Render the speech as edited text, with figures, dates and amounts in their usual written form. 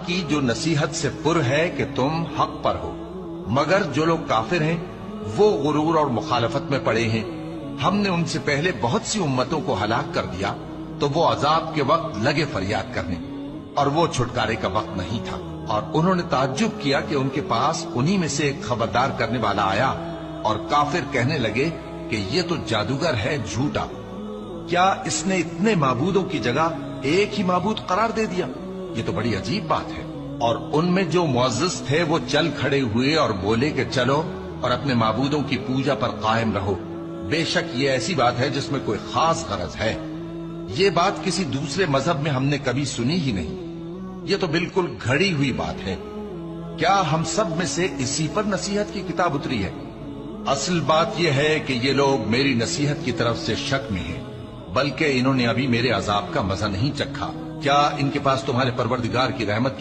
کی جو نصیحت سے پر ہے کہ تم حق پر ہو، مگر جو لوگ کافر ہیں وہ غرور اور مخالفت میں پڑے ہیں۔ ہم نے ان سے پہلے بہت سی امتوں کو ہلاک کر دیا تو وہ عذاب کے وقت لگے فریاد کرنے، اور وہ چھٹکارے کا وقت نہیں تھا۔ اور انہوں نے تعجب کیا کہ ان کے پاس انہی میں سے ایک خبردار کرنے والا آیا، اور کافر کہنے لگے کہ یہ تو جادوگر ہے جھوٹا، کیا اس نے اتنے معبودوں کی جگہ ایک ہی معبود قرار دے دیا؟ یہ تو بڑی عجیب بات ہے۔ اور ان میں جو معزز تھے وہ چل کھڑے ہوئے اور بولے کہ چلو اور اپنے معبودوں کی پوجا پر قائم رہو، بے شک یہ ایسی بات ہے جس میں کوئی خاص غرض ہے۔ یہ بات کسی دوسرے مذہب میں ہم نے کبھی سنی ہی نہیں، یہ تو بالکل گھڑی ہوئی بات ہے۔ کیا ہم سب میں سے اسی پر نصیحت کی کتاب اتری ہے؟ اصل بات یہ ہے کہ یہ لوگ میری نصیحت کی طرف سے شک میں ہیں، بلکہ انہوں نے ابھی میرے عذاب کا مزہ نہیں چکھا۔ کیا ان کے پاس تمہارے پروردگار کی رحمت کی